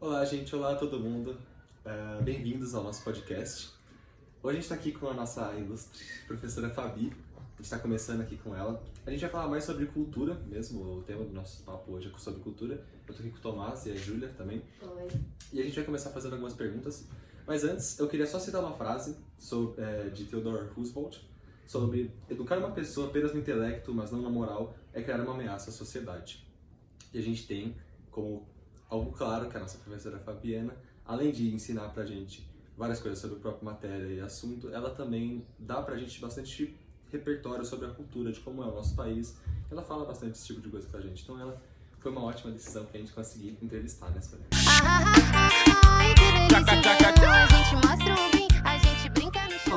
Olá, gente. Olá a todo mundo. Bem-vindos ao nosso podcast. Hoje a gente está aqui com a nossa ilustre professora Fabi. A gente está começando aqui com ela. A gente vai falar mais sobre cultura mesmo. O tema do nosso papo hoje é sobre cultura. Eu estou aqui com o Tomás e a Júlia também. Oi. E a gente vai começar fazendo algumas perguntas. Mas antes, eu queria só citar uma frase de Theodore Roosevelt sobre educar uma pessoa apenas no intelecto, mas não na moral, é criar uma ameaça à sociedade. E a gente tem como algo claro que a nossa professora Fabiana, além de ensinar pra gente várias coisas sobre a própria matéria e assunto, ela também dá pra gente bastante repertório sobre a cultura, de como é o nosso país. Ela fala bastante esse tipo de coisa pra gente. Então ela foi uma ótima decisão pra gente conseguir entrevistar nessa vez.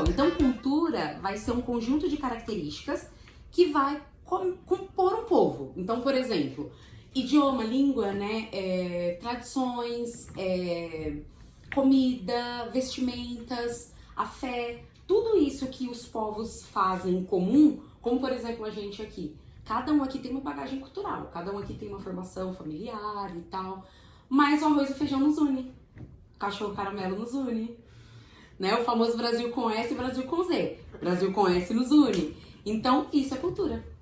Então cultura vai ser um conjunto de características que vai compor um povo. Então, por exemplo, idioma, língua, né, tradições, comida, vestimentas, a fé, tudo isso que os povos fazem em comum, como por exemplo a gente aqui. Cada um aqui tem uma bagagem cultural, cada um aqui tem uma formação familiar e tal, mas o arroz e o feijão nos une, o cachorro caramelo nos une, né? O famoso Brasil com S e Brasil com Z, Brasil com S nos une. Então isso é cultura.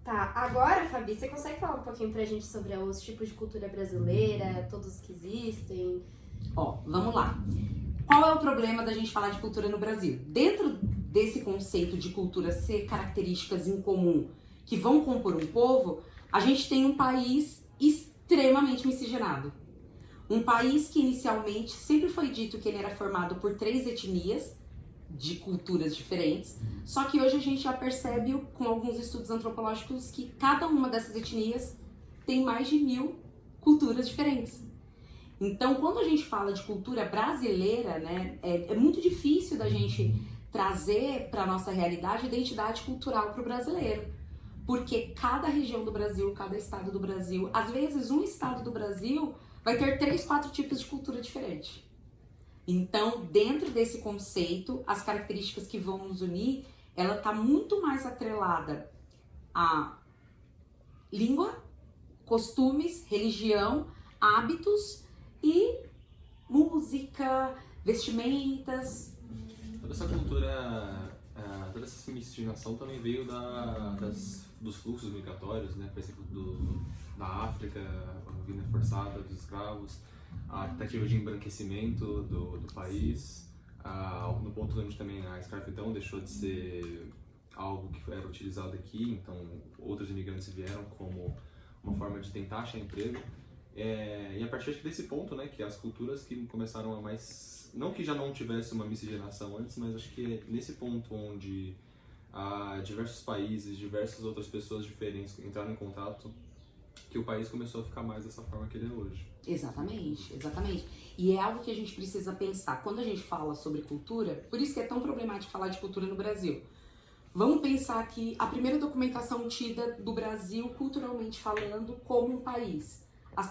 Tá, agora, Fabi, você consegue falar um pouquinho pra gente sobre os tipos de cultura brasileira, todos que existem? Ó, vamos lá. Qual é o problema da gente falar de cultura no Brasil? Dentro desse conceito de cultura ser características em comum que vão compor um povo, a gente tem um país extremamente miscigenado. Um país que inicialmente sempre foi dito que ele era formado por 3 etnias de culturas diferentes, só que hoje a gente já percebe com alguns estudos antropológicos que cada uma dessas etnias tem mais de 1000 culturas diferentes. Então, quando a gente fala de cultura brasileira, né, é muito difícil da gente trazer para a nossa realidade identidade cultural para o brasileiro. Porque cada região do Brasil, cada estado do Brasil, às vezes um estado do Brasil vai ter 3, 4 tipos de cultura diferente. Então, dentro desse conceito, as características que vão nos unir, ela está muito mais atrelada a língua, costumes, religião, hábitos e música, vestimentas. Toda essa cultura, toda essa miscigenação também veio dos fluxos migratórios, né? Por exemplo, da África, a vinda forçada dos escravos, a tentativa de embranquecimento do país, no ponto onde também a escravidão deixou de ser algo que era utilizado aqui, então outros imigrantes vieram como uma forma de tentar achar emprego. E a partir desse ponto, né, que as culturas que começaram a mais... Não que já não tivesse uma miscigenação antes, mas acho que é nesse ponto onde diversos países, diversas outras pessoas diferentes entraram em contato, que o país começou a ficar mais dessa forma que ele é hoje. Exatamente, exatamente. E é algo que a gente precisa pensar. Quando a gente fala sobre cultura, por isso que é tão problemático falar de cultura no Brasil. Vamos pensar que a primeira documentação tida do Brasil, culturalmente falando, como um país.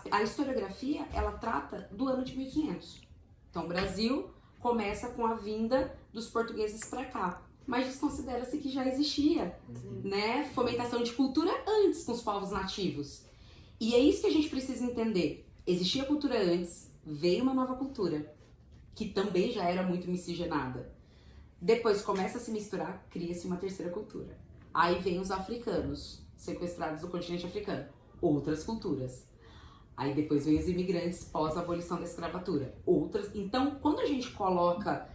A historiografia, ela trata do ano de 1500. Então, o Brasil começa com a vinda dos portugueses para cá. Mas desconsidera-se que já existia, né, fomentação de cultura antes com os povos nativos. E é isso que a gente precisa entender. Existia cultura antes, veio uma nova cultura, que também já era muito miscigenada. Depois começa a se misturar, cria-se uma terceira cultura. Aí vem os africanos, sequestrados do continente africano, outras culturas. Aí depois vem os imigrantes pós-abolição da escravatura, outras. Então, quando a gente coloca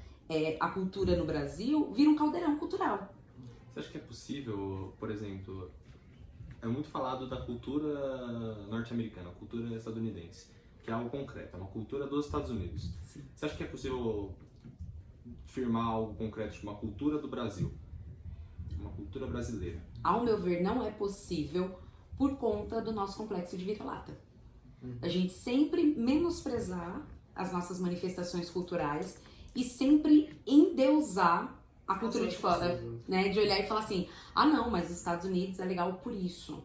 a cultura no Brasil, vira um caldeirão cultural. Você acha que é possível, por exemplo, é muito falado da cultura norte-americana, a cultura estadunidense, que é algo concreto, é uma cultura dos Estados Unidos. Sim. Você acha que é possível firmar algo concreto, tipo uma cultura do Brasil, uma cultura brasileira? Ao meu ver, não é possível por conta do nosso complexo de vira-lata. A gente sempre menosprezar as nossas manifestações culturais e sempre endeusar a cultura de fora, né? De olhar e falar assim, não, mas os Estados Unidos é legal por isso,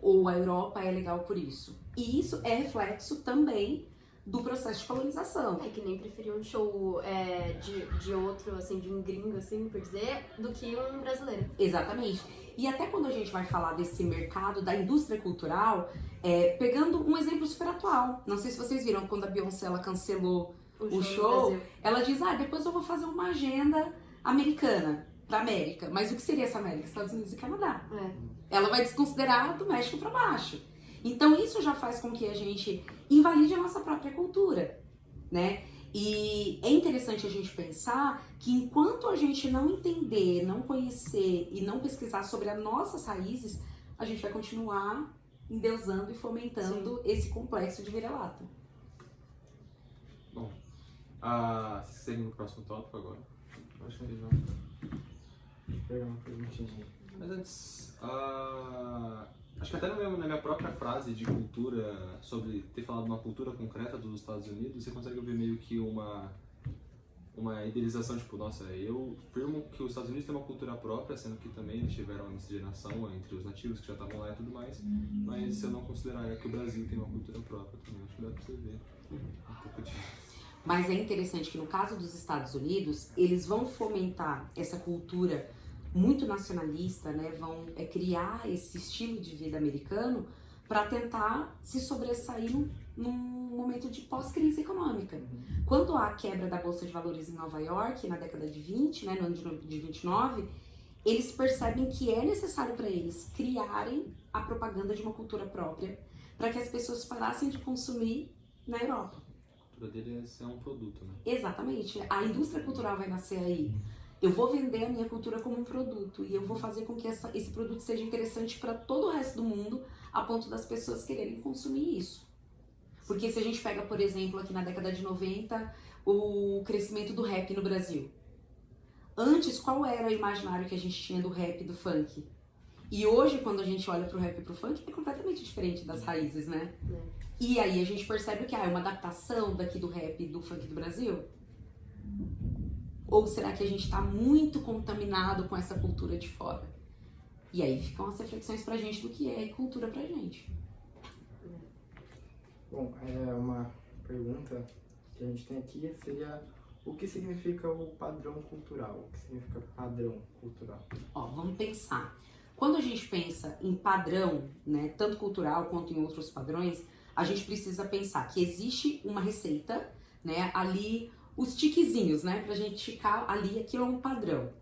ou a Europa é legal por isso. E isso é reflexo também do processo de colonização. É que nem preferir um show de outro, assim, de um gringo, assim, por dizer, do que um brasileiro. Exatamente. E até quando a gente vai falar desse mercado, da indústria cultural, pegando um exemplo super atual. Não sei se vocês viram, quando a Beyoncé ela cancelou o show, ela diz, depois eu vou fazer uma agenda americana, pra América. Mas o que seria essa América? Estados Unidos e Canadá. Ela vai desconsiderar do México pra baixo. Então isso já faz com que a gente invalide a nossa própria cultura, né? E é interessante a gente pensar que enquanto a gente não entender, não conhecer e não pesquisar sobre as nossas raízes, a gente vai continuar endeusando e fomentando esse complexo de vira-lata. Bom, vocês seguem no próximo tópico agora? Acho que não. Deixa eu pegar uma perguntinha aí. Mas antes, acho que até na minha própria frase de cultura, sobre ter falado uma cultura concreta dos Estados Unidos, você consegue ver meio que uma idealização, tipo, nossa, eu afirmo que os Estados Unidos têm uma cultura própria, sendo que também eles tiveram uma miscigenação entre os nativos que já estavam lá e tudo mais, mas se eu não considerar que o Brasil tem uma cultura própria também, acho que dá pra você ver um pouco de... Mas é interessante que no caso dos Estados Unidos, eles vão fomentar essa cultura muito nacionalista, né? Vão criar esse estilo de vida americano para tentar se sobressair num momento de pós-crise econômica. Quando há a quebra da Bolsa de Valores em Nova York, na década de 20, né, no ano de 29, eles percebem que é necessário para eles criarem a propaganda de uma cultura própria para que as pessoas parassem de consumir na Europa. A cultura deles é um produto, né? Exatamente. A indústria cultural vai nascer aí. Eu vou vender a minha cultura como um produto e eu vou fazer com que esse produto seja interessante para todo o resto do mundo, a ponto das pessoas quererem consumir isso. Porque se a gente pega, por exemplo, aqui na década de 90, o crescimento do rap no Brasil. Antes, qual era o imaginário que a gente tinha do rap e do funk? E hoje, quando a gente olha pro rap e pro funk, é completamente diferente das raízes, né? E aí a gente percebe que é uma adaptação daqui do rap e do funk do Brasil? Ou será que a gente tá muito contaminado com essa cultura de fora? E aí ficam as reflexões pra gente do que é cultura pra gente. Bom, uma pergunta que a gente tem aqui seria: o que significa o padrão cultural? O que significa padrão cultural? Ó, vamos pensar. Quando a gente pensa em padrão, né, tanto cultural quanto em outros padrões, a gente precisa pensar que existe uma receita, né, ali, os tiquezinhos, né, pra gente ficar ali, aquilo é um padrão.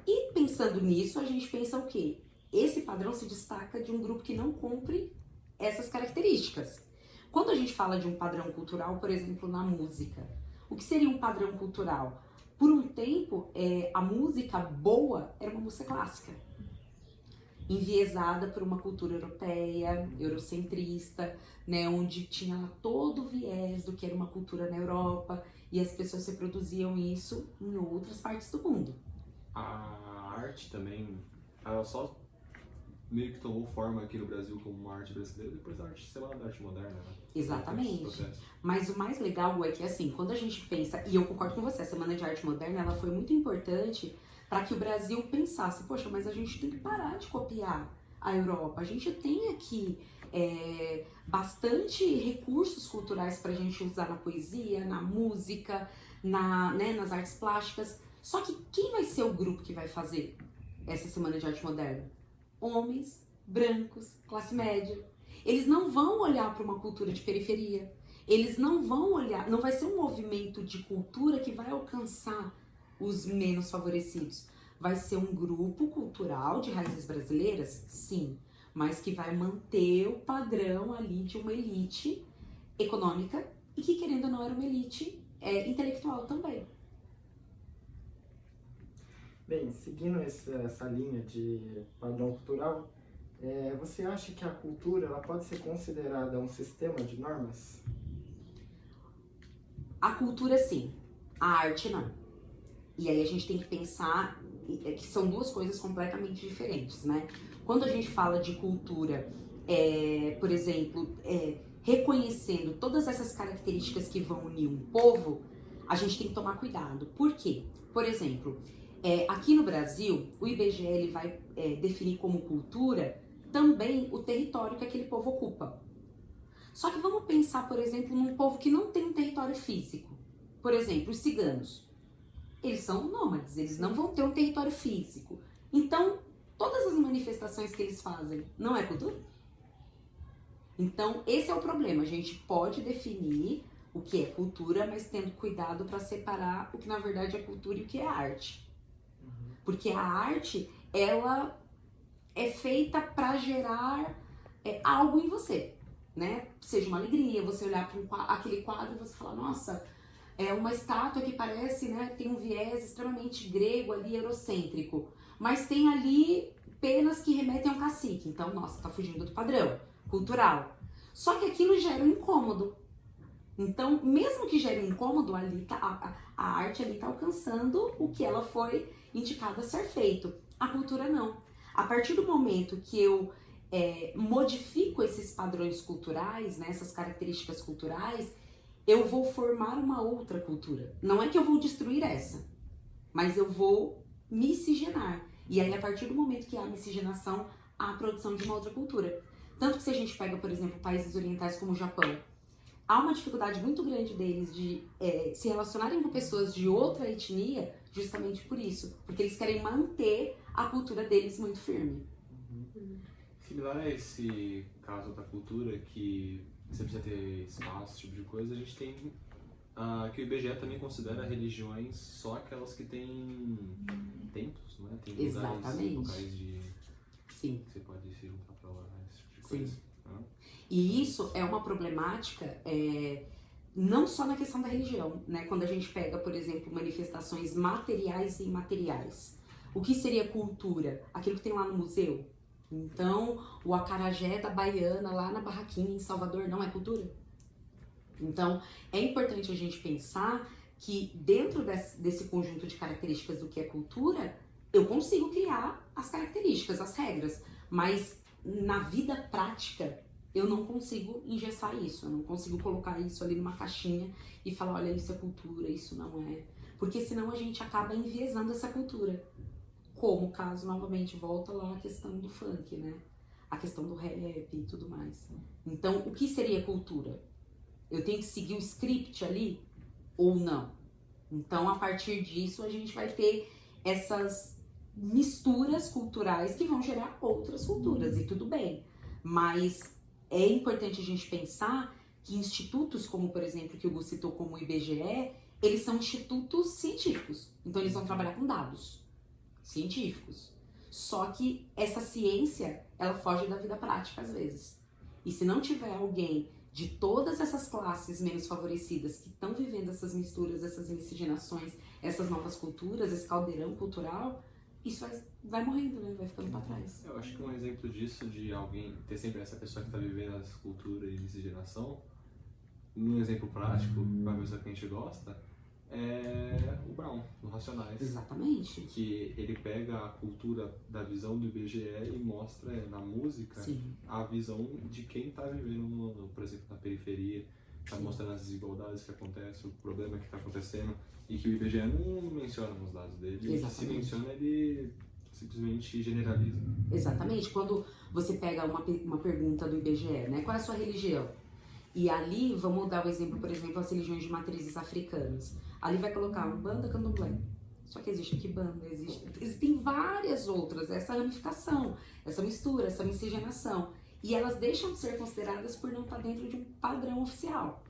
E pensando nisso, a gente pensa o quê? Esse padrão se destaca de um grupo que não cumpre essas características. Quando a gente fala de um padrão cultural, por exemplo, na música, o que seria um padrão cultural? Por um tempo, a música boa era uma música clássica, enviesada por uma cultura europeia, eurocentrista, né, onde tinha todo o viés do que era uma cultura na Europa, e as pessoas reproduziam isso em outras partes do mundo. A arte também, ela só meio que tomou forma aqui no Brasil como uma arte brasileira, depois da arte, sei lá, da arte moderna, né? Exatamente. Mas o mais legal é que, assim, quando a gente pensa, e eu concordo com você, a Semana de Arte Moderna, ela foi muito importante para que o Brasil pensasse, poxa, mas a gente tem que parar de copiar a Europa. A gente tem aqui bastante recursos culturais para a gente usar na poesia, na música, nas artes plásticas. Só que quem vai ser o grupo que vai fazer essa Semana de Arte Moderna? Homens, brancos, classe média. Eles não vão olhar para uma cultura de periferia. Eles não vão olhar, não vai ser um movimento de cultura que vai alcançar os menos favorecidos. Vai ser um grupo cultural de raízes brasileiras? Sim, mas que vai manter o padrão ali de uma elite econômica e que, querendo ou não, era uma elite intelectual também. Bem, seguindo essa linha de padrão cultural, você acha que a cultura ela pode ser considerada um sistema de normas? A cultura, sim. A arte, não. E aí a gente tem que pensar que são duas coisas completamente diferentes, né? Quando a gente fala de cultura, por exemplo, reconhecendo todas essas características que vão unir um povo, a gente tem que tomar cuidado. Por quê? Por exemplo, aqui no Brasil, o IBGE ele vai definir como cultura também o território que aquele povo ocupa. Só que vamos pensar, por exemplo, num povo que não tem um território físico. Por exemplo, os ciganos. Eles são nômades, eles não vão ter um território físico. Então, todas as manifestações que eles fazem não é cultura? Então, esse é o problema. A gente pode definir o que é cultura, mas tendo cuidado para separar o que na verdade é cultura e o que é arte. Porque a arte, ela é feita para gerar algo em você, né? Seja uma alegria, você olhar para aquele quadro e você falar, nossa, é uma estátua que parece, né, tem um viés extremamente grego ali, eurocêntrico, mas tem ali penas que remetem a um cacique. Então, nossa, tá fugindo do padrão cultural. Só que aquilo gera um incômodo. Então, mesmo que gere um incômodo, ali tá, a arte ali tá alcançando o que ela foi indicada a ser feito. A cultura não. A partir do momento que eu modifico esses padrões culturais, né, essas características culturais, eu vou formar uma outra cultura. Não é que eu vou destruir essa, mas eu vou miscigenar. E aí, a partir do momento que há miscigenação, há a produção de uma outra cultura. Tanto que se a gente pega, por exemplo, países orientais como o Japão, há uma dificuldade muito grande deles de se relacionarem com pessoas de outra etnia justamente por isso. Porque eles querem manter a cultura deles muito firme. Similar a esse caso da cultura, que você precisa ter espaço, esse tipo de coisa, a gente tem que o IBGE também considera religiões só aquelas que têm templos, não é? Tem Exatamente. locais de... Sim. Que você pode se juntar pra lá, esse tipo de Sim. coisa. E isso é uma problemática não só na questão da religião, né? Quando a gente pega, por exemplo, manifestações materiais e imateriais. O que seria cultura? Aquilo que tem lá no museu. Então, o acarajé da baiana lá na barraquinha em Salvador não é cultura? Então, é importante a gente pensar que dentro desse conjunto de características do que é cultura, eu consigo criar as características, as regras, mas na vida prática, eu não consigo engessar isso, eu não consigo colocar isso ali numa caixinha e falar, olha, isso é cultura, isso não é. Porque senão a gente acaba enviesando essa cultura. Como, caso, novamente, volta lá a questão do funk, né? A questão do rap e tudo mais. Então, o que seria cultura? Eu tenho que seguir o script ali ou não? Então, a partir disso, a gente vai ter essas misturas culturais que vão gerar outras culturas, e tudo bem. Mas é importante a gente pensar que institutos como, por exemplo, que o Gu citou como o IBGE, eles são institutos científicos. Então, eles vão trabalhar com dados científicos. Só que essa ciência, ela foge da vida prática às vezes. E se não tiver alguém de todas essas classes menos favorecidas que estão vivendo essas misturas, essas miscigenações, essas novas culturas, esse caldeirão cultural, isso vai morrendo, né? Vai ficando pra trás. Eu acho que um exemplo disso, de alguém ter sempre essa pessoa que está vivendo essa cultura e miscigenação, num exemplo prático, uma pessoa que a gente gosta, é o Brown, do Racionais. Exatamente. Que ele pega a cultura da visão do IBGE e mostra na música Sim. a visão de quem está vivendo, por exemplo, na periferia, está mostrando as desigualdades que acontecem, o problema que está acontecendo, e que o IBGE não menciona nos dados dele. Exatamente. Se menciona, ele simplesmente generaliza. Exatamente. Quando você pega uma pergunta do IBGE, né? Qual é a sua religião? E ali, vamos dar o exemplo, por exemplo, as religiões de matrizes africanas. Ali vai colocar Umbanda, Candomblé. Só que existe aqui banda, existem várias outras, essa ramificação, essa mistura, essa miscigenação. E elas deixam de ser consideradas por não estar dentro de um padrão oficial.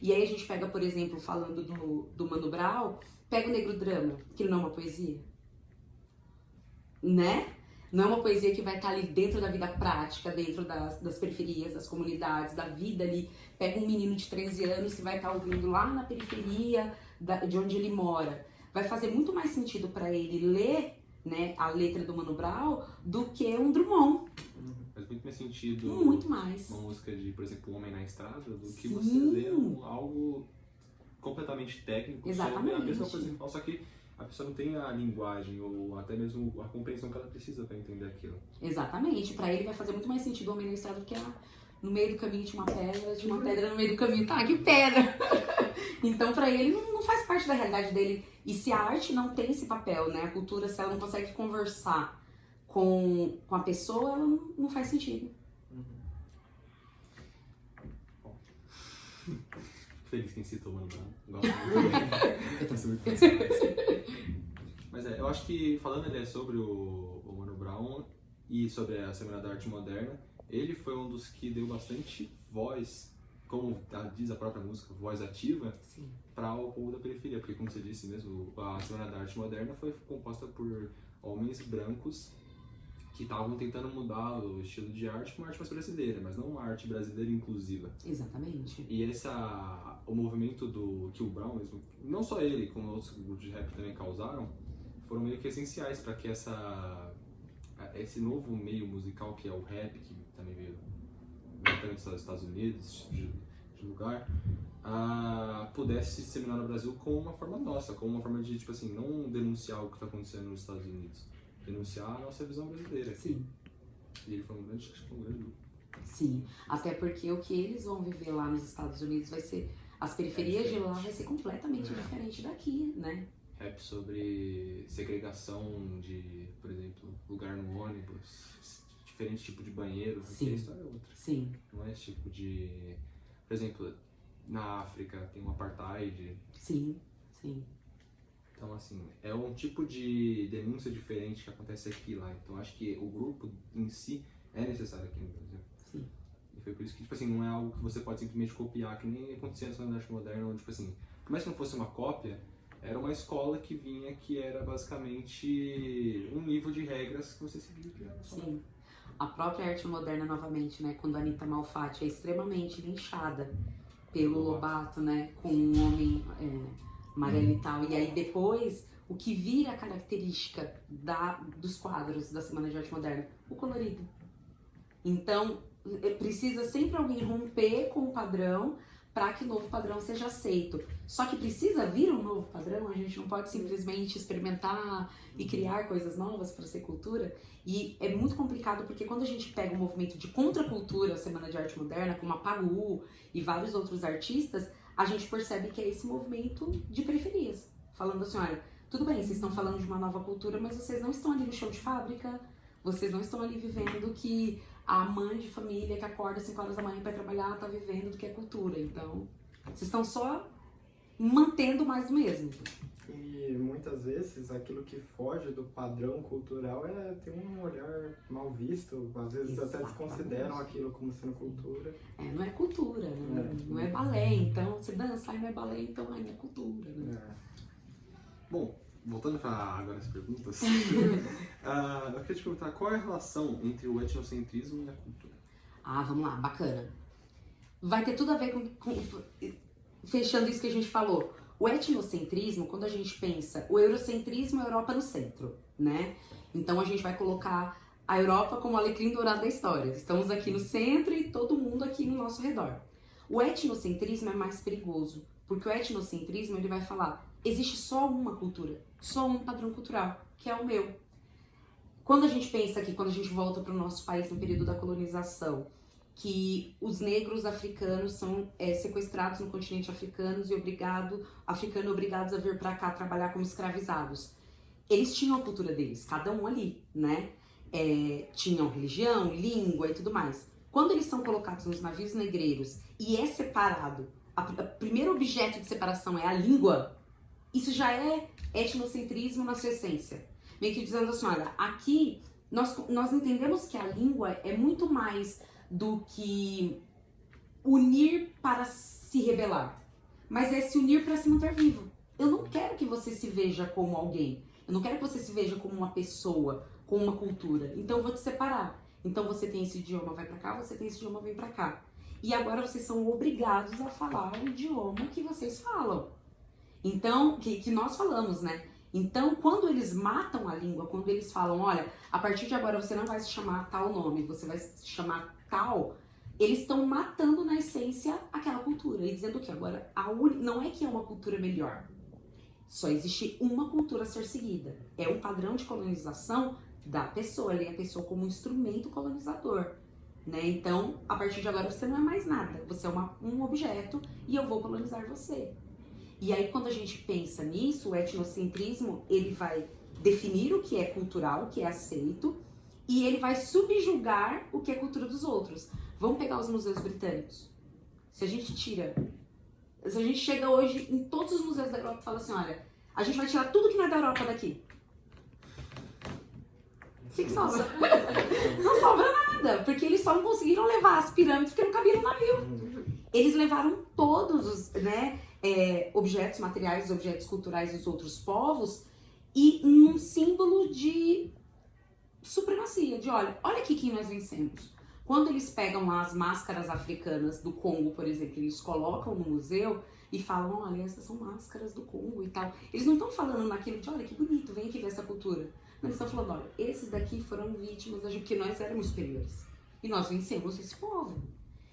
E aí a gente pega, por exemplo, falando do Mano Brown, pega o Negro Drama, que não é uma poesia. Né? Não é uma poesia que vai estar ali dentro da vida prática, dentro das periferias, das comunidades, da vida ali. Pega um menino de 13 anos que vai estar ouvindo lá na periferia de onde ele mora. Vai fazer muito mais sentido para ele ler, né, a letra do Mano Brown do que um Drummond. Faz muito mais sentido Muito mais. uma música de, por exemplo, Um Homem na Estrada, do que Sim. você ler algo completamente técnico. Exatamente. Sobre a mesma coisa que fala, só que a pessoa não tem a linguagem ou até mesmo a compreensão que ela precisa para entender aquilo. Exatamente. Para ele vai fazer muito mais sentido o Homem na Estrada do que no meio do caminho tinha uma pedra no meio do caminho. Tá, que pedra! Então, para ele, não faz parte da realidade dele. E se a arte não tem esse papel, né? A cultura, se ela não consegue conversar com a pessoa, ela não faz sentido. feliz quem citou o Mano Brown. Gosto muito. Eu sou muito feliz. Mas eu acho que falando sobre o Mano Brown e sobre a Semana da Arte Moderna, ele foi um dos que deu bastante voz, como diz a própria música, voz ativa, para o povo da periferia. Porque, como você disse mesmo, a Semana da Arte Moderna foi composta por homens brancos que estavam tentando mudar o estilo de arte para uma arte mais brasileira, mas não uma arte brasileira inclusiva. Exatamente. E o movimento do que o Brown mesmo, não só ele, como outros grupos de rap também causaram, foram meio que essenciais para que esse novo meio musical que é o rap, que também veio diretamente dos Estados Unidos, de lugar, pudesse se disseminar no Brasil como uma forma nossa, como uma forma de, tipo assim, não denunciar o que está acontecendo nos Estados Unidos, denunciar a nossa visão brasileira. Sim. E ele foi um grande grupo. Sim, até porque o que eles vão viver lá nos Estados Unidos vai ser, as periferias de lá vai ser completamente diferente daqui, né? Rap sobre segregação de, por exemplo, lugar no ônibus, diferente tipo de banheiro, porque a história é outra. Sim. Não é esse tipo de... Por exemplo, na África tem um apartheid. Sim, sim. Então, assim, é um tipo de denúncia diferente que acontece aqui e lá. Então, acho que o grupo em si é necessário aqui no Brasil. Sim. E foi por isso que, tipo assim, não é algo que você pode simplesmente copiar, que nem acontecia na Semana da Arte Moderna, onde, tipo assim, por mais que não fosse uma cópia, era uma escola que vinha que era basicamente um livro de regras que você seguia. Que era só... Sim. A própria arte moderna, novamente, né? Quando a Anitta Malfatti é extremamente linchada pelo Lobato, né? Com um homem amarelo e tal. E aí depois, o que vira a característica dos quadros da Semana de Arte Moderna? O colorido. Então, precisa sempre alguém romper com o padrão para que o novo padrão seja aceito. Só que precisa vir um novo padrão, a gente não pode simplesmente experimentar e criar coisas novas para ser cultura. E é muito complicado porque quando a gente pega um movimento de contracultura, a Semana de Arte Moderna, como a Pagu e vários outros artistas, a gente percebe que é esse movimento de periferias. Falando assim, olha, tudo bem, vocês estão falando de uma nova cultura, mas vocês não estão ali no chão de fábrica, vocês não estão ali vivendo que a mãe de família que acorda às 5 horas da manhã para trabalhar tá vivendo do que é cultura. Então, vocês estão só mantendo mais do mesmo. E muitas vezes aquilo que foge do padrão cultural tem um olhar mal visto, às vezes até desconsideram aquilo como sendo cultura. Não é cultura, né? Não é balé, então você dança, não é balé, então não é cultura, né? Bom, voltando para agora as perguntas, eu queria te perguntar qual é a relação entre o etnocentrismo e a cultura? Vamos lá, bacana. Vai ter tudo a ver com fechando isso que a gente falou. O etnocentrismo, quando a gente pensa, o eurocentrismo é a Europa no centro, né? Então a gente vai colocar a Europa como o alecrim dourado da história. Estamos aqui no centro e todo mundo aqui no nosso redor. O etnocentrismo é mais perigoso, porque o etnocentrismo ele vai falar, existe só uma cultura, só um padrão cultural, que é o meu. Quando a gente pensa aqui, quando a gente volta para o nosso país no período da colonização, que os negros africanos são sequestrados no continente africano e obrigados a vir para cá trabalhar como escravizados. Eles tinham a cultura deles, cada um ali, né? Tinham religião, língua e tudo mais. Quando eles são colocados nos navios negreiros e é separado, o primeiro objeto de separação é a língua, isso já é etnocentrismo na sua essência. Meio que dizendo assim, olha, aqui nós entendemos que a língua é muito mais do que unir para se rebelar, mas é se unir para se manter vivo. Eu não quero que você se veja como alguém, eu não quero que você se veja como uma pessoa, com uma cultura, então eu vou te separar. Então você tem esse idioma, vai para cá, você tem esse idioma, vem para cá. E agora vocês são obrigados a falar o idioma que vocês falam. Então, que nós falamos, né? Então, quando eles matam a língua, quando eles falam, olha, a partir de agora você não vai se chamar tal nome, você vai se chamar tal, eles estão matando na essência aquela cultura e dizendo que agora não é que é uma cultura melhor, só existe uma cultura a ser seguida. É um padrão de colonização da pessoa, ele é a pessoa como um instrumento colonizador, né? Então, a partir de agora você não é mais nada, você é um objeto e eu vou colonizar você. E aí, quando a gente pensa nisso, o etnocentrismo, ele vai definir o que é cultural, o que é aceito, e ele vai subjugar o que é cultura dos outros. Vamos pegar os museus britânicos. Se a gente tira... Mas a gente chega hoje em todos os museus da Europa e fala assim, olha, a gente vai tirar tudo que não é da Europa daqui. O que sobra? Não sobra nada, porque eles só não conseguiram levar as pirâmides porque não cabia no navio. Eles levaram todos os, né, objetos materiais, objetos culturais dos outros povos e num símbolo de supremacia, de olha aqui quem nós vencemos. Quando eles pegam lá as máscaras africanas do Congo, por exemplo, eles colocam no museu e falam, olha, essas são máscaras do Congo e tal. Eles não estão falando naquilo de, olha que bonito, vem aqui ver essa cultura. Não, eles estão falando, olha, esses daqui foram vítimas porque nós éramos superiores. E nós vencemos esse povo.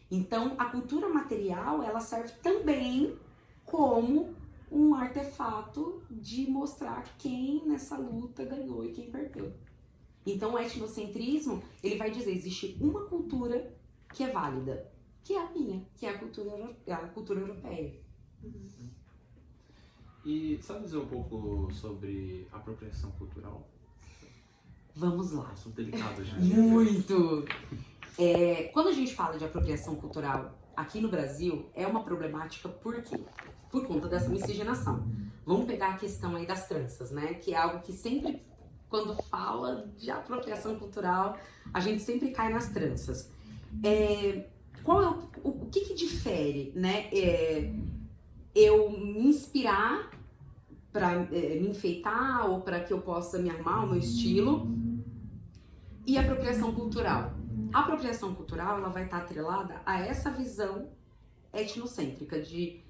Então, a cultura material, ela serve também como um artefato de mostrar quem nessa luta ganhou e quem perdeu. Então, o etnocentrismo, ele vai dizer, existe uma cultura que é válida, que é a minha, que é a cultura europeia. E sabe dizer um pouco sobre apropriação cultural? Vamos lá. Assunto delicado, gente. Muito! Quando a gente fala de apropriação cultural aqui no Brasil, é uma problemática por quê? Por conta dessa miscigenação. Vamos pegar a questão aí das tranças, né? Que é algo que sempre, quando fala de apropriação cultural, a gente sempre cai nas tranças. O que difere, né? Eu me inspirar para me enfeitar ou para que eu possa me arrumar o meu estilo e apropriação cultural. A apropriação cultural, ela vai estar atrelada a essa visão etnocêntrica de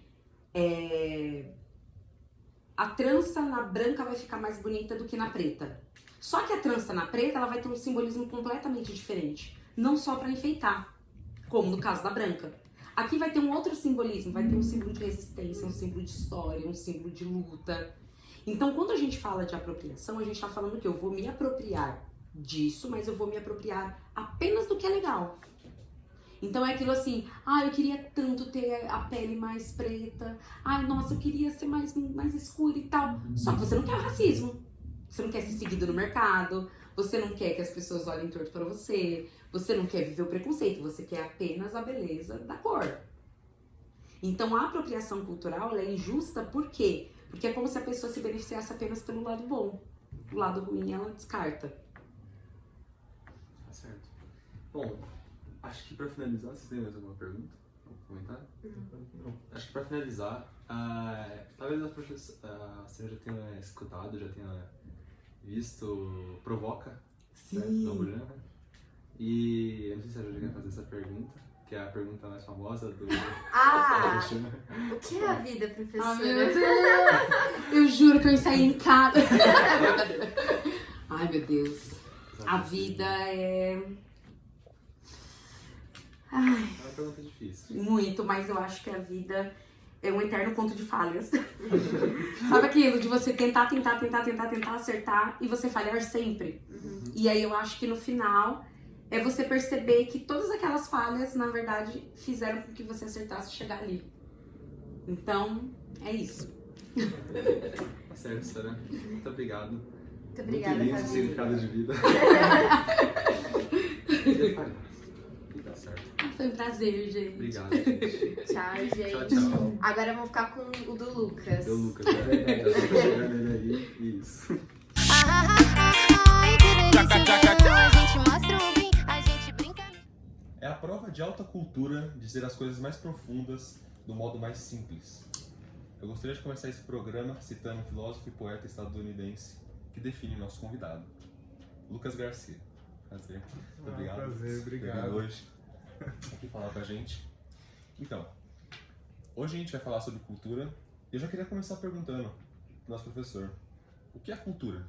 a trança na branca vai ficar mais bonita do que na preta. Só que a trança na preta, ela vai ter um simbolismo completamente diferente. Não só para enfeitar, como no caso da branca. Aqui vai ter um outro simbolismo, vai ter um símbolo de resistência, um símbolo de história, um símbolo de luta. Então, quando a gente fala de apropriação, a gente está falando que eu vou me apropriar disso, mas eu vou me apropriar apenas do que é legal. Então é aquilo assim, eu queria tanto ter a pele mais preta, nossa, eu queria ser mais escura e tal. Só que você não quer o racismo, você não quer ser seguido no mercado, você não quer que as pessoas olhem torto pra você, você não quer viver o preconceito, você quer apenas a beleza da cor. Então a apropriação cultural, ela é injusta por quê? Porque é como se a pessoa se beneficiasse apenas pelo lado bom. O lado ruim ela descarta. Tá certo. Bom, acho que pra finalizar, vocês têm mais alguma pergunta? Algum comentário? Não. Acho que pra finalizar, talvez a senhora já tenha escutado, já tenha visto Provoca, certo? Da Juliana. E eu não sei se a Juliana quer fazer essa pergunta, que é a pergunta mais famosa do... O que é a vida, professora? Meu Deus! Eu juro que eu ensaiei em casa. Ai, meu Deus. A vida é... É uma pergunta difícil. Muito, mas eu acho que a vida é um eterno conto de falhas. Sabe aquilo de você tentar acertar e você falhar sempre? E aí eu acho que no final é você perceber que todas aquelas falhas, na verdade, fizeram com que você acertasse chegar ali. Então, é isso. Tá certo, senhora. Muito obrigado. Muito obrigada, Muito lindo o Fabi. significado de vida. Tá certo. Foi um prazer, gente. Obrigado, gente. Tchau, gente. Tchau, tchau. Agora vamos ficar com o do Lucas. Deu Lucas, né? Já tô chegando ele aí. Isso. Ai, que delícia, a gente mostra o bem, a gente brinca. É a prova de alta cultura dizer as coisas mais profundas do modo mais simples. Eu gostaria de começar esse programa citando um filósofo e poeta estadunidense que define o nosso convidado, Lucas Garcia. Prazer. Muito obrigado. Prazer, obrigado. Por vir hoje aqui falar com a gente. Então, hoje a gente vai falar sobre cultura e eu já queria começar perguntando pro nosso professor, o que é cultura?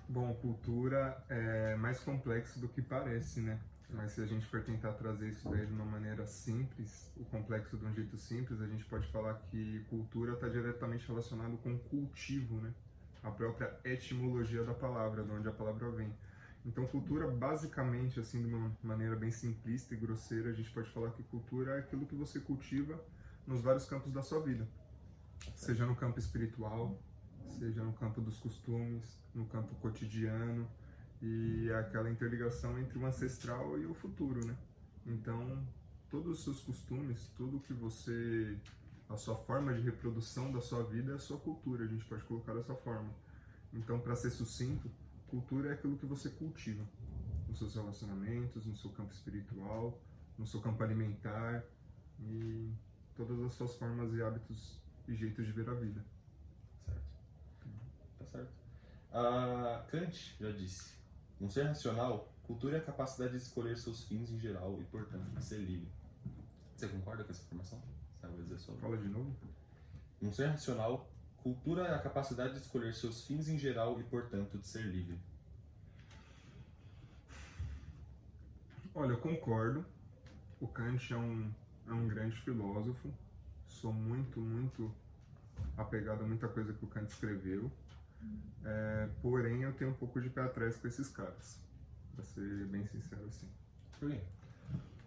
Bom, cultura é mais complexo do que parece, né? Mas se a gente for tentar trazer isso daí de uma maneira simples, o complexo de um jeito simples, a gente pode falar que cultura está diretamente relacionado com cultivo, né? A própria etimologia da palavra, de onde a palavra vem. Então, cultura, basicamente, assim, de uma maneira bem simplista e grosseira, a gente pode falar que cultura é aquilo que você cultiva nos vários campos da sua vida. Seja no campo espiritual, seja no campo dos costumes, no campo cotidiano, e aquela interligação entre o ancestral e o futuro, né? Então, todos os seus costumes, tudo que você a sua forma de reprodução da sua vida é a sua cultura, a gente pode colocar dessa forma. Então, para ser sucinto, cultura é aquilo que você cultiva nos seus relacionamentos, no seu campo espiritual, no seu campo alimentar e todas as suas formas e hábitos e jeitos de ver a vida. Certo. Tá certo. Kant já disse: um ser racional, cultura é a capacidade de escolher seus fins em geral e, portanto, de ser livre. Você concorda com essa afirmação? Sabe dizer sobre? Fala de novo. Um ser racional, cultura é a capacidade de escolher seus fins em geral e, portanto, de ser livre. Olha, eu concordo. O Kant é um grande filósofo. Sou muito apegado a muita coisa que o Kant escreveu. Porém, eu tenho um pouco de pé atrás com esses caras. Pra ser bem sincero assim. Por quê?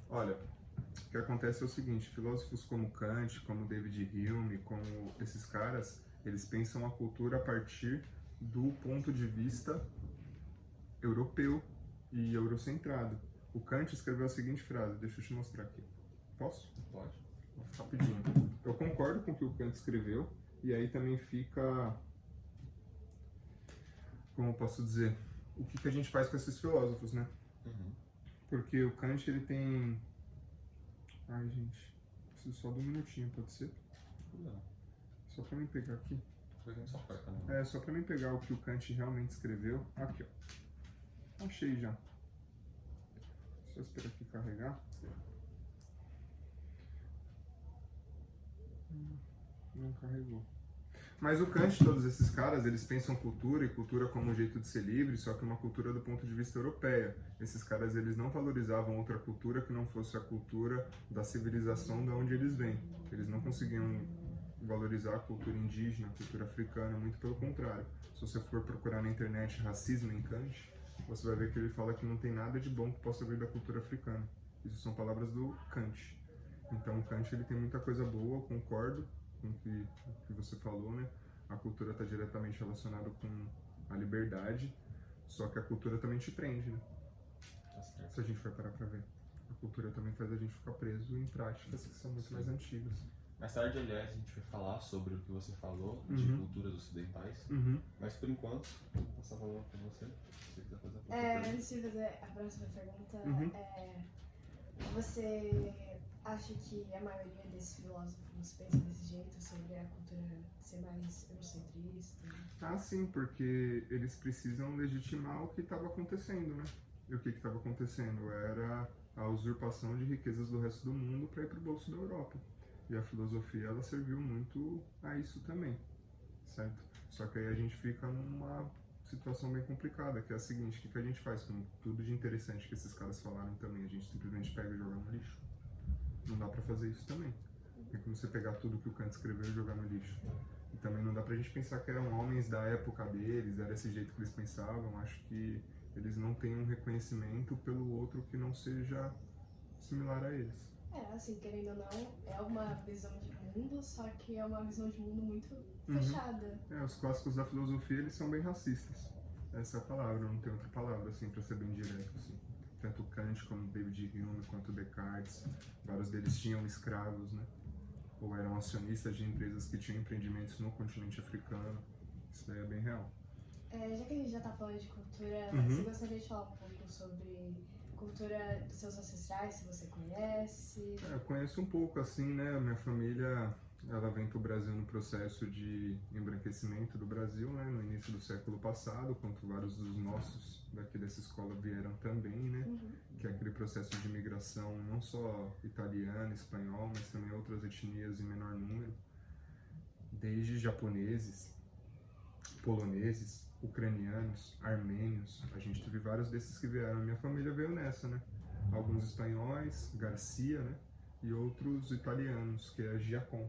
Olha, o que acontece é o seguinte, filósofos como Kant, como David Hume, como esses caras, eles pensam a cultura a partir do ponto de vista europeu e eurocentrado. O Kant escreveu a seguinte frase, deixa eu te mostrar aqui. Posso? Pode. Rapidinho. Eu concordo com o que o Kant escreveu, e aí também fica, como eu posso dizer, o que a gente faz com esses filósofos, né? Uhum. Porque o Kant, ele tem... Ai, gente, preciso só de um minutinho, pode ser? Não. Só pra mim pegar aqui. Tô pegando só quarta, né? Só pra mim pegar o que o Kant realmente escreveu. Aqui, ó. Achei já. Só esperar aqui carregar. Não carregou. Mas o Kant, todos esses caras, eles pensam cultura e cultura como um jeito de ser livre, só que uma cultura do ponto de vista europeia. Esses caras, eles não valorizavam outra cultura que não fosse a cultura da civilização da onde eles vêm. Eles não conseguiam valorizar a cultura indígena, a cultura africana, muito pelo contrário. Se você for procurar na internet racismo em Kant, você vai ver que ele fala que não tem nada de bom que possa vir da cultura africana. Isso são palavras do Kant. Então o Kant, ele tem muita coisa boa, eu concordo com o que você falou, né? A cultura está diretamente relacionada com a liberdade, só que a cultura também te prende, né? Tá certo. Se a gente for parar pra ver. A cultura também faz a gente ficar preso em práticas que são muito mais antigas. Mais tarde, aliás, a gente vai falar sobre o que você falou de Uhum. culturas ocidentais, Uhum. mas por enquanto, vou passar a palavra para você. Se você quiser fazer a próxima pergunta. Antes de fazer a próxima pergunta, Uhum. você acha que a maioria desses filósofos pensa desse jeito, sobre a cultura ser mais eurocentrista? Ah, sim, porque eles precisam legitimar o que estava acontecendo, né? E o que estava acontecendo era a usurpação de riquezas do resto do mundo para ir para o bolso da Europa. E a filosofia, ela serviu muito a isso também, certo? Só que aí a gente fica numa situação bem complicada, que é a seguinte: o que a gente faz com tudo de interessante que esses caras falaram também? A gente simplesmente pega e joga no lixo? Não dá pra fazer isso também. É como você pegar tudo que o Kant escreveu e jogar no lixo. E também não dá pra gente pensar que eram homens da época deles, era esse jeito que eles pensavam. Acho que eles não têm um reconhecimento pelo outro que não seja similar a eles. Assim, querendo ou não, é uma visão de mundo, só que é uma visão de mundo muito Uhum. fechada. Os clássicos da filosofia, eles são bem racistas. Essa é a palavra, não tem outra palavra, assim, pra ser bem direto, assim. Tanto Kant como David Hume, quanto Descartes, vários deles tinham escravos, né? Ou eram acionistas de empresas que tinham empreendimentos no continente africano. Isso daí é bem real. Já que a gente já tá falando de cultura, Uhum. você gostaria de falar um pouco sobre cultura dos seus ancestrais, se você conhece? Eu conheço um pouco, assim, né? Minha família, ela vem pro Brasil no processo de embranquecimento do Brasil, né? No início do século passado, quanto vários dos nossos daqui dessa escola vieram também, né? Uhum. Que é aquele processo de imigração não só italiana, espanhol, mas também outras etnias em menor número, desde japoneses, poloneses, ucranianos, armênios. A gente teve vários desses que vieram. A minha família veio nessa, né? Alguns espanhóis, Garcia, né? E outros italianos, que é Giacom.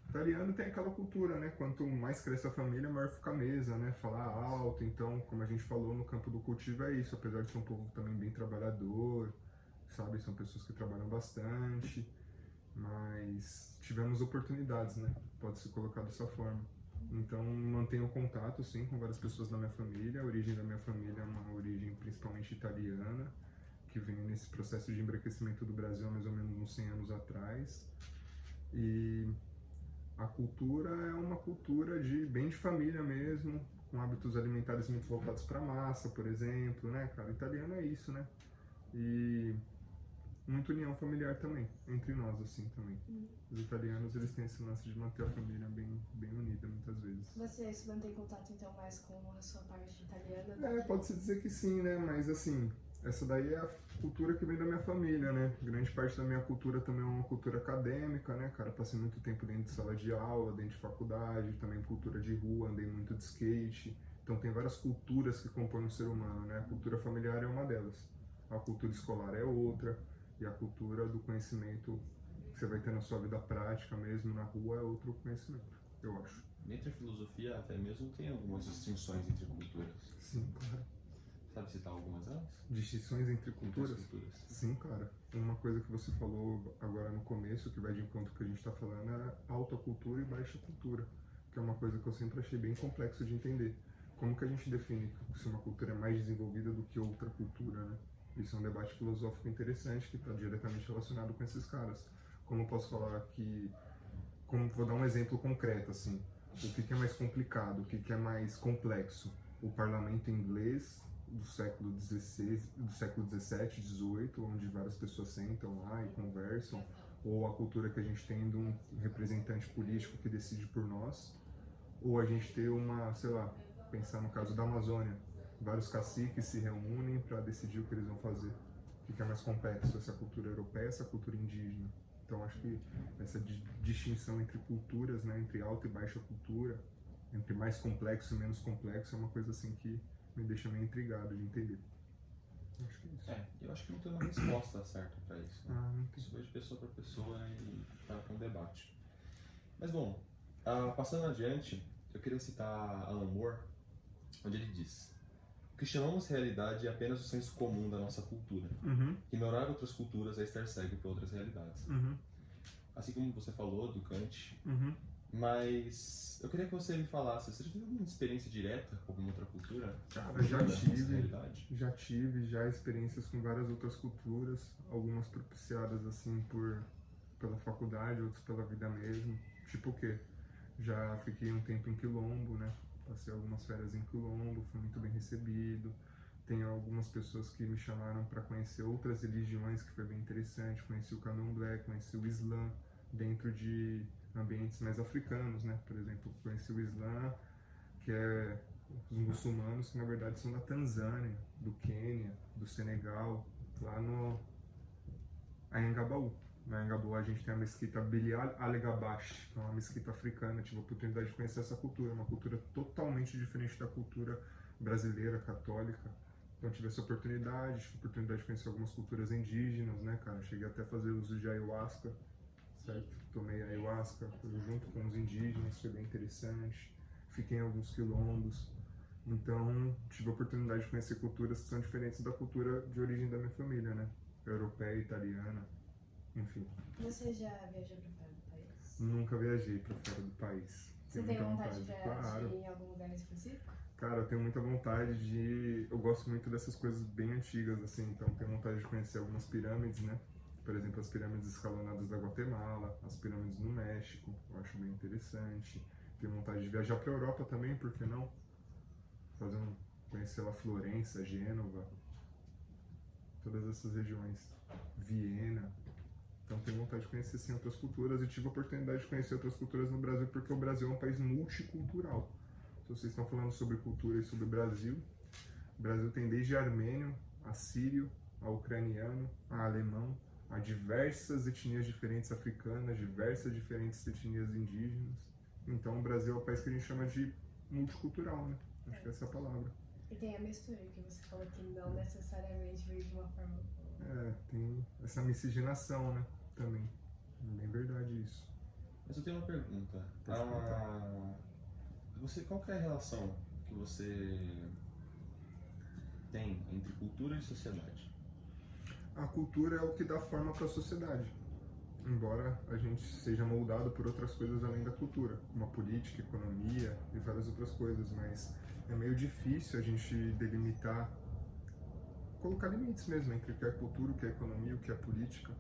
Italiano tem aquela cultura, né? Quanto mais cresce a família, maior fica a mesa, né? Falar alto. Então, como a gente falou, no campo do cultivo é isso. Apesar de ser um povo também bem trabalhador, sabe? São pessoas que trabalham bastante. Mas tivemos oportunidades, né? Pode se colocar dessa forma. Então, mantenho contato, sim, com várias pessoas da minha família. A origem da minha família é uma origem principalmente italiana, que vem nesse processo de embranquecimento do Brasil há mais ou menos uns 100 anos atrás. E A cultura é uma cultura bem de família mesmo, com hábitos alimentares muito voltados para massa, por exemplo, né, cara? Italiano é isso, né? E muita união familiar também, entre nós, assim, também. Os italianos, eles têm esse lance de manter a família bem unida, muitas vezes. Você se mantém em contato, então, mais com a sua parte italiana? Pode-se dizer que sim, né? Mas, assim, essa daí é a cultura que vem da minha família, né? Grande parte da minha cultura também é uma cultura acadêmica, né, cara? Passei muito tempo dentro de sala de aula, dentro de faculdade, também cultura de rua, andei muito de skate. Então tem várias culturas que compõem o ser humano, né? A cultura familiar é uma delas. A cultura escolar é outra. E a cultura do conhecimento que você vai ter na sua vida prática mesmo, na rua, é outro conhecimento, eu acho. Entre a filosofia, até mesmo, tem algumas distinções entre culturas. Sim, claro. Sabe citar algumas delas? Distinções entre culturas? Entre as culturas. Sim, cara. Uma coisa que você falou agora no começo, que vai de encontro com o que a gente está falando, é alta cultura e baixa cultura, que é uma coisa que eu sempre achei bem complexo de entender. Como que a gente define se uma cultura é mais desenvolvida do que outra cultura, né? Isso é um debate filosófico interessante que está diretamente relacionado com esses caras. Como eu posso falar que... Vou dar um exemplo concreto, assim. O que é mais complicado, o que é mais complexo? O parlamento inglês do século XVI, do século XVII, XVIII, onde várias pessoas sentam lá e conversam, ou a cultura que a gente tem de um representante político que decide por nós, ou a gente ter uma, sei lá, pensar no caso da Amazônia, vários caciques se reúnem para decidir o que eles vão fazer. O que é mais complexo, essa cultura europeia, essa cultura indígena. Então acho que essa distinção entre culturas, né, entre alta e baixa cultura, entre mais complexo e menos complexo, é uma coisa assim que me deixa meio intrigado de entender. Acho que é isso. Eu acho que não tem uma resposta certa para isso. Né? Não tem. Isso vai de pessoa para pessoa e para um debate. Mas bom, passando adiante, eu queria citar Alan Moore, onde ele diz: o que chamamos realidade é apenas o senso comum da nossa cultura. Ignorar outras culturas é estar cego para outras realidades. Assim como você falou do Kant, mas eu queria que você me falasse, você já teve alguma experiência direta com alguma outra cultura? Cara, já tive experiências com várias outras culturas, algumas propiciadas assim pela faculdade, outras pela vida mesmo. Tipo o quê? Já fiquei um tempo em Quilombo, né? Passei algumas férias em Quilombo, fui muito bem recebido. Tem algumas pessoas que me chamaram para conhecer outras religiões, que foi bem interessante. Conheci o Candomblé, conheci o Islã, dentro de ambientes mais africanos, né? Por exemplo, conheci o Islã, que é os muçulmanos, que na verdade são da Tanzânia, do Quênia, do Senegal, lá no Anhangabaú. Na Anhangabaú a gente tem a mesquita Bilal Al-Gabash, que é uma mesquita africana. Tive a oportunidade de conhecer essa cultura, uma cultura totalmente diferente da cultura brasileira, católica. Então tive essa oportunidade de conhecer algumas culturas indígenas, né, cara? Cheguei até a fazer uso de ayahuasca, certo? Tomei ayahuasca junto com os indígenas, foi bem interessante. Fiquei em alguns quilombos. Então tive a oportunidade de conhecer culturas que são diferentes da cultura de origem da minha família, né? Europeia, italiana, enfim. Você já viajou para fora do país? Nunca viajei para fora do país. Você tem vontade de viajar em algum lugar específico? Cara, eu tenho muita vontade de... Eu gosto muito dessas coisas bem antigas, assim, então tenho vontade de conhecer algumas pirâmides, né? Por exemplo, as pirâmides escalonadas da Guatemala, as pirâmides no México, eu acho bem interessante. Tenho vontade de viajar para a Europa também, por que não? Conhecer lá Florença, Gênova, todas essas regiões, Viena. Então tenho vontade de conhecer sim outras culturas e tive a oportunidade de conhecer outras culturas no Brasil, porque o Brasil é um país multicultural. Se vocês estão falando sobre cultura e sobre o Brasil tem desde armênio, assírio, a ucraniano, a alemão, a diversas etnias diferentes africanas, diversas diferentes etnias indígenas. Então o Brasil é um país que a gente chama de multicultural, né? Acho que essa é a palavra. E tem a mistura, que você falou que não necessariamente veio de uma forma... Tem essa miscigenação, né? Também. É bem verdade isso. Mas eu tenho uma pergunta. Qual que é a relação que você tem entre cultura e sociedade? A cultura é o que dá forma para a sociedade. Embora a gente seja moldado por outras coisas além da cultura, como a política, a economia e várias outras coisas, mas é meio difícil a gente delimitar, colocar limites mesmo entre o que é cultura, o que é economia, o que é política,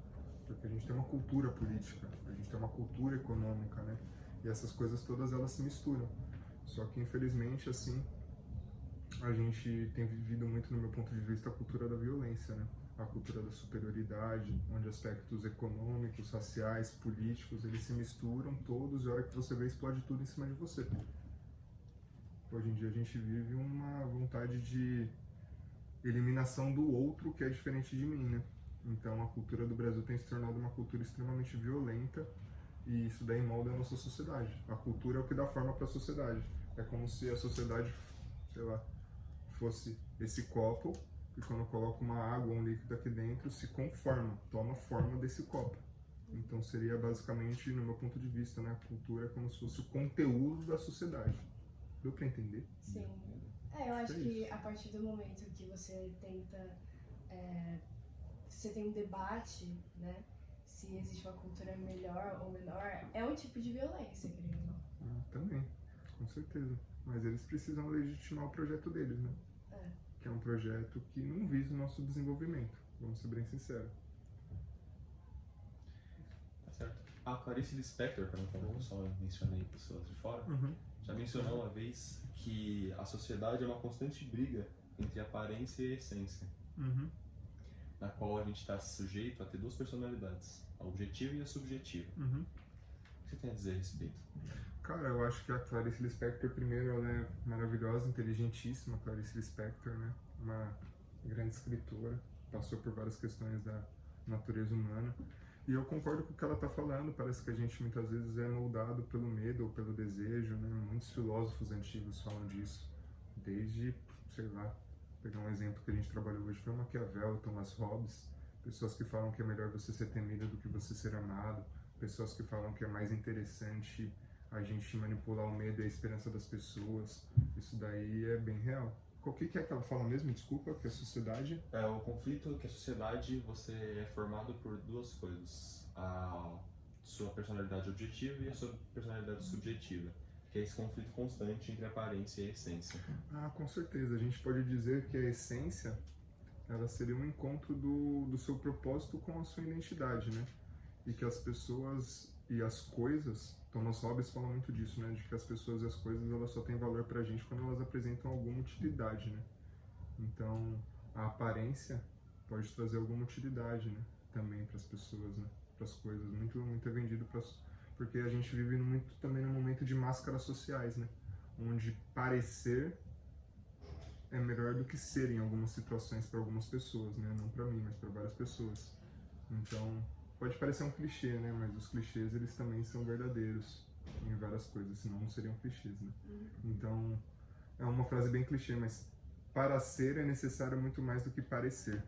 porque a gente tem uma cultura política, a gente tem uma cultura econômica, né? E essas coisas todas elas se misturam. Só que infelizmente assim a gente tem vivido muito, no meu ponto de vista, a cultura da violência, né? A cultura da superioridade, onde aspectos econômicos, raciais, políticos, eles se misturam todos e a hora que você vê explode tudo em cima de você. Hoje em dia a gente vive uma vontade de eliminação do outro que é diferente de mim, né? Então a cultura do Brasil tem se tornado uma cultura extremamente violenta e isso daí molda a nossa sociedade. A cultura é o que dá forma para a sociedade. É como se a sociedade, sei lá, fosse esse copo e quando eu coloco uma água ou um líquido aqui dentro se conforma, toma forma desse copo. Então seria basicamente, no meu ponto de vista, né, a cultura é como se fosse o conteúdo da sociedade. Deu para entender? Sim. Eu acho que a partir do momento que você tenta, você tem um debate, né, se existe uma cultura melhor ou menor, é um tipo de violência, creio eu. Também, com certeza. Mas eles precisam legitimar o projeto deles, né? Que é um projeto que não visa o nosso desenvolvimento, vamos ser bem sinceros. Tá certo. A Clarice Lispector, que eu não só mencionei pessoas de fora, já mencionou uma vez que a sociedade é uma constante briga entre a aparência e a essência, na qual a gente está sujeito a ter duas personalidades, a objetiva e a subjetiva. O que você tem a dizer a respeito? Cara, eu acho que a Clarice Lispector, primeiro, ela é maravilhosa, inteligentíssima, Clarice Lispector, né? Uma grande escritora, passou por várias questões da natureza humana. E eu concordo com o que ela está falando, parece que a gente muitas vezes é moldado pelo medo ou pelo desejo, né? Muitos filósofos antigos falam disso, desde, sei lá, pegar um exemplo que a gente trabalhou hoje, foi o Maquiavel, Thomas Hobbes, pessoas que falam que é melhor você ser temido do que você ser amado, pessoas que falam que é mais interessante a gente manipular o medo e a esperança das pessoas. Isso daí é bem real. O que é que ela fala mesmo? Desculpa, que a sociedade... É o conflito que a sociedade, você é formado por duas coisas. A sua personalidade objetiva e a sua personalidade subjetiva. Que é esse conflito constante entre a aparência e a essência. Ah, com certeza. A gente pode dizer que a essência, ela seria um encontro do seu propósito com a sua identidade, né? E que as pessoas e as coisas... Thomas Hobbes fala muito disso, né? De que as pessoas e as coisas elas só têm valor pra gente quando elas apresentam alguma utilidade, né? Então, a aparência pode trazer alguma utilidade, né? Também para as pessoas, né? Para as coisas. Muito é vendido porque a gente vive muito também num momento de máscaras sociais, né? Onde parecer é melhor do que ser em algumas situações para algumas pessoas, né? Não para mim, mas para várias pessoas. Então, pode parecer um clichê, né? Mas os clichês, eles também são verdadeiros em várias coisas, senão não seriam clichês, né? Então, é uma frase bem clichê, mas para ser é necessário muito mais do que parecer.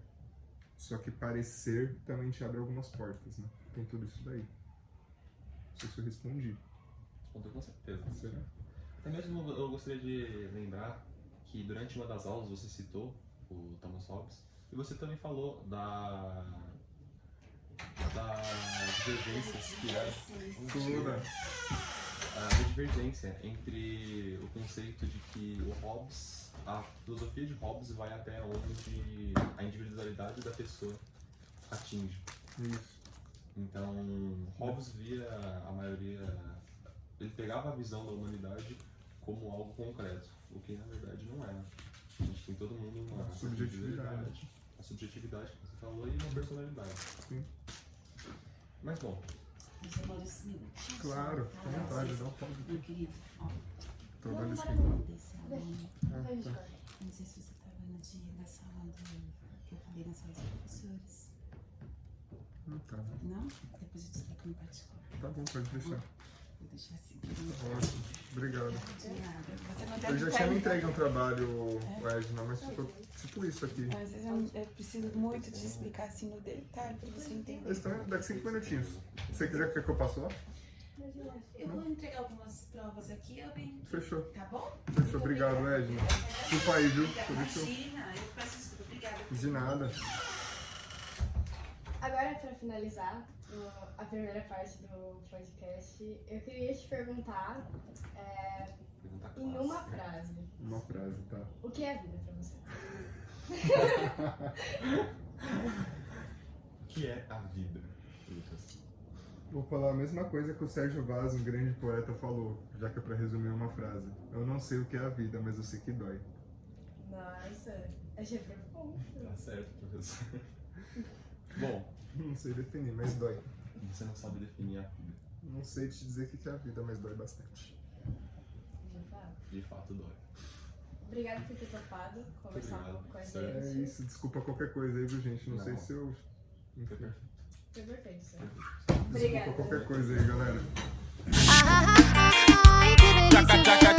Só que parecer também te abre algumas portas, né? Tem tudo isso daí. Não sei se eu respondi. Respondeu com certeza. Será? Até mesmo eu gostaria de lembrar que durante uma das aulas você citou o Thomas Hobbes e você também falou das divergências que é a divergência entre o conceito de que o Hobbes, a filosofia de Hobbes vai até onde a individualidade da pessoa atinge. Isso. Então, Hobbes via a maioria, ele pegava a visão da humanidade como algo concreto, o que na verdade não é. A gente tem todo mundo uma subjetividade, a subjetividade que você falou e uma personalidade. Sim. Mas bom. Você pode assim, Claro, fica à vontade, dá um pouco. meu querido, ó, Tô dando esse desse aluno, Deixa. não sei se você estava no dia da sala que eu falei na sala dos professores. Não tá. Não? Depois eu te explico no particular. Tá bom, pode deixar. Vou deixar assim. Ótimo, obrigado. De nada. Você não Eu deve já tinha me entregue um trabalho, Edna, mas ficou tipo isso aqui. Às vezes eu preciso muito te explicar assim no detalhe pra você entender. Eles estão daqui 5 minutinhos. Se você quiser, quer que eu passe lá? Eu vou entregar algumas provas aqui, eu venho. Fechou. Tá bom? Fechou, obrigado, Edna. Desculpa aí, viu? Imagina, eu peço desculpa. Obrigada. De nada. Agora, para finalizar a primeira parte do podcast, eu queria te perguntar, Pergunta em clássica. uma frase, Uma frase, tá? o que é a vida para você? O que é a vida, Lucas? Vou falar a mesma coisa que o Sérgio Vaz, um grande poeta, falou, já que é pra resumir uma frase. Eu não sei o que é a vida, mas eu sei que dói. Nossa, achei profundo. Tá certo, professor. Bom, Não sei definir, mas dói. você não sabe definir a vida. Não sei te dizer o que é a vida, mas dói bastante. De fato. De fato, dói. Obrigada por ter topado conversar um Obrigado. pouco com a Certo. É gente. isso, desculpa qualquer coisa aí, viu, gente? Não sei Não. se eu... Foi Enfim, perfeito. Foi perfeito, Sérgio. desculpa Obrigada. qualquer coisa aí, galera. Ai, que delícia.